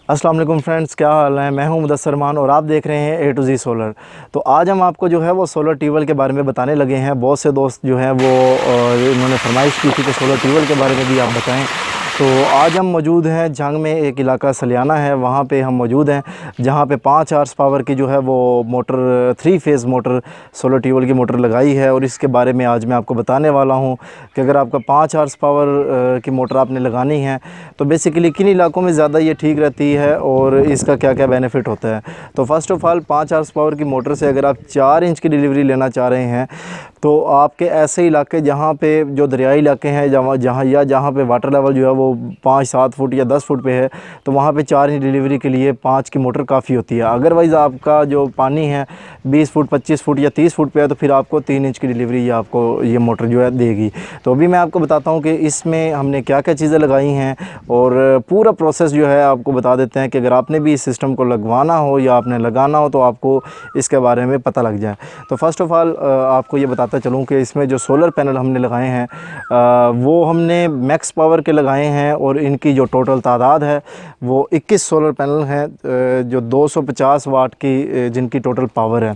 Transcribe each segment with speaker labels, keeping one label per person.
Speaker 1: अस्सलाम वालेकुम फ्रेंड्स, क्या हाल है। मैं हूं मुदस्सर मान और आप देख रहे हैं A to Z सोलर। तो आज हम आपको जो है वो सोलर ट्यूबवेल के बारे में बताने लगे हैं। बहुत से दोस्त जो हैं वो इन्होंने फरमाइश की थी कि सोलर ट्यूबवेल के बारे में भी आप बताएं। तो आज हम मौजूद हैं जंग में, एक इलाका सलियाना है, वहाँ पे हम मौजूद हैं जहाँ पे 5 हॉर्स पावर की जो है वो motor 3 phase motor solar tubewell की मोटर लगाई है। और इसके बारे में आज मैं आपको बताने वाला हूँ कि अगर आपका 5 हॉर्स पावर की मोटर आपने लगानी है तो बेसिकली किन इलाकों में ज़्यादा ये ठीक रहती है और इसका क्या क्या बेनिफिट होता है। तो first of all 5 horse power की मोटर से अगर आप 4 इंच की डिलीवरी लेना चाह रहे हैं तो आपके ऐसे इलाके जहाँ पे जो दरियाई इलाके हैं, जहाँ पे वाटर लेवल जो है वो 5-7 फुट या 10 फुट पे है, तो वहाँ पे 4 इंच डिलीवरी के लिए 5 की मोटर काफ़ी होती है। अदरवाइज़ आपका जो पानी है 20 फुट 25 फुट या 30 फुट पे है तो फिर आपको 3 इंच की डिलीवरी ये आपको ये मोटर जो है देगी। तो अभी मैं आपको बताता हूँ कि इसमें हमने क्या क्या चीज़ें लगाई हैं और पूरा प्रोसेस जो है आपको बता देते हैं कि अगर आपने भी इस सिस्टम को लगवाना हो या आपने लगाना हो तो आपको इसके बारे में पता लग जाए। तो फ़र्स्ट ऑफ़ ऑल आपको ये बताता चलूँ कि इसमें जो सोलर पैनल हमने लगाए हैं वो हमने मैक्स पावर के लगाए हैं और इनकी जो टोटल तादाद है वो 21 सोलर पैनल हैं जो 250 वाट की जिनकी टोटल पावर है।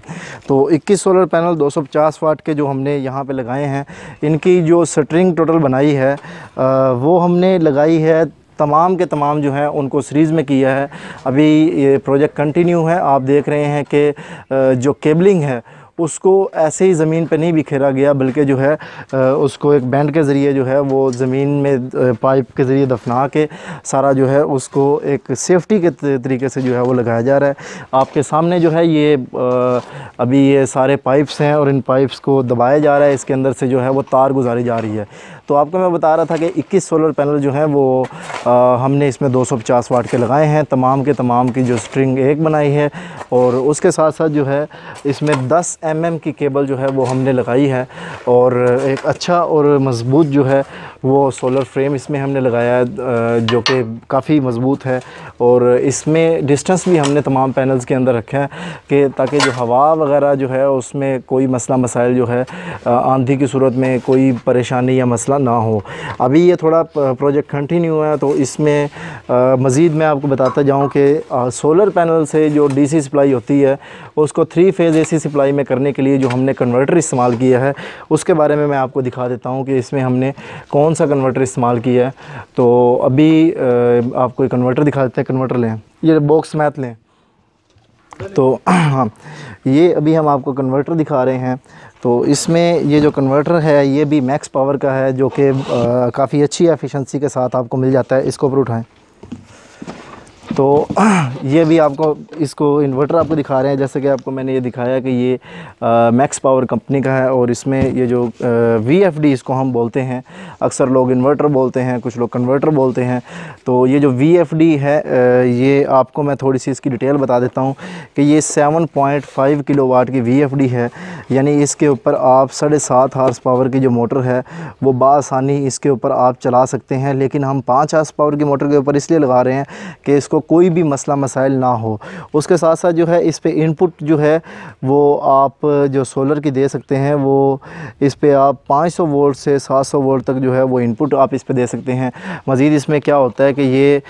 Speaker 1: तो 21 सोलर पैनल 250 वाट के जो हमने यहाँ पे लगाए हैं, इनकी जो स्ट्रिंग टोटल बनाई है वो हमने लगाई है तमाम के तमाम जो है उनको सीरीज़ में किया है। अभी ये प्रोजेक्ट कंटिन्यू है। आप देख रहे हैं कि जो केबलिंग है उसको ऐसे ही ज़मीन पे नहीं बिखेरा गया, बल्कि जो है उसको एक बैंड के ज़रिए जो है वो ज़मीन में पाइप के ज़रिए दफना के सारा जो है उसको एक सेफ्टी के तरीके से जो है वो लगाया जा रहा है। आपके सामने जो है ये अभी ये सारे पाइप्स हैं और इन पाइप्स को दबाया जा रहा है, इसके अंदर से जो है वो तार गुजारी जा रही है। तो आपको मैं बता रहा था कि 21 सोलर पैनल जो हैं वो हमने इसमें 250 वाट के लगाए हैं। तमाम के तमाम की जो स्ट्रिंग एक बनाई है और उसके साथ साथ जो है इसमें 10 mm की केबल जो है वो हमने लगाई है और एक अच्छा और मज़बूत जो है वो सोलर फ्रेम इसमें हमने लगाया है जो कि काफ़ी मज़बूत है। और इसमें डिस्टेंस भी हमने तमाम पैनल्स के अंदर रखा है कि ताकि जो हवा वगैरह जो है उसमें कोई मसला मसाइल जो है आंधी की सूरत में कोई परेशानी या मसला ना हो। अभी ये थोड़ा प्रोजेक्ट कंटिन्यू है तो इसमें मज़ीद मैं आपको बताता जाऊँ कि सोलर पैनल से जो DC सप्लाई होती है उसको 3 फेज़ AC सप्लाई में करने के लिए जो हमने कन्वर्टर इस्तेमाल किया है उसके बारे में मैं आपको दिखा देता हूँ कि इसमें हमने कौन सा कन्वर्टर इस्तेमाल किया है। तो अभी आपको एक कन्वर्टर दिखा देते हैं। कन्वर्टर लें, ये बॉक्स मैथ लें। तो हाँ, ये अभी हम आपको कन्वर्टर दिखा रहे हैं। तो इसमें ये जो कन्वर्टर है ये भी मैक्स पावर का है जो कि काफ़ी अच्छी एफिशिएंसी के साथ आपको मिल जाता है। इसको ऊपर उठाएं। तो ये भी आपको इसको इन्वर्टर आपको दिखा रहे हैं, जैसे कि आपको मैंने ये दिखाया कि ये मैक्स पावर कंपनी का है और इसमें ये जो VFD इसको हम बोलते हैं, अक्सर लोग इन्वर्टर बोलते हैं, कुछ लोग कन्वर्टर बोलते हैं। तो ये जो VFD है ये आपको मैं थोड़ी सी इसकी डिटेल बता देता हूँ कि ये 7.5 किलोवाट की VFD है, यानी इसके ऊपर आप 7.5 हॉर्स पावर की जो मोटर है वो बासानी इसके ऊपर आप चला सकते हैं। लेकिन हम 5 हॉर्स पावर की मोटर के ऊपर इसलिए लगा रहे हैं कि इसको कोई भी मसला मसाइल ना हो। उसके साथ साथ जो है इस पे इनपुट जो है वो आप जो सोलर की दे सकते हैं, वो इस पे आप 500 वोल्ट से 700 वोल्ट तक जो है वो इनपुट आप इस पे दे सकते हैं। मज़ीद इसमें क्या होता है कि ये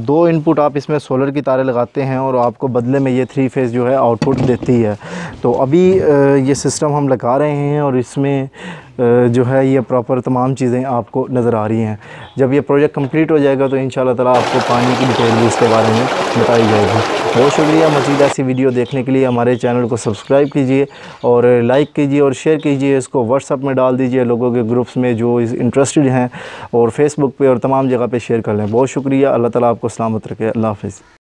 Speaker 1: 2 इनपुट आप इसमें सोलर की तारें लगाते हैं और आपको बदले में ये 3 फेज़ जो है आउटपुट देती है। तो अभी ये सिस्टम हम लगा रहे हैं और इसमें जो है ये प्रॉपर तमाम चीज़ें आपको नज़र आ रही हैं। जब ये प्रोजेक्ट कंप्लीट हो जाएगा तो इंशाल्लाह ताला आपको पानी की डिटेल भी इसके बारे में बताई जाएगी। बहुत शुक्रिया। मज़ीद ऐसी वीडियो देखने के लिए हमारे चैनल को सब्सक्राइब कीजिए और लाइक कीजिए और शेयर कीजिए। इसको व्हाट्सअप में डाल दीजिए लोगों के ग्रुप्स में जो इंटरेस्टेड हैं और फेसबुक पे और तमाम जगह पे शेयर कर लें। बहुत शुक्रिया। अल्लाह ताला आपको सलामत रखे। अल्लाह हाफ़िज़।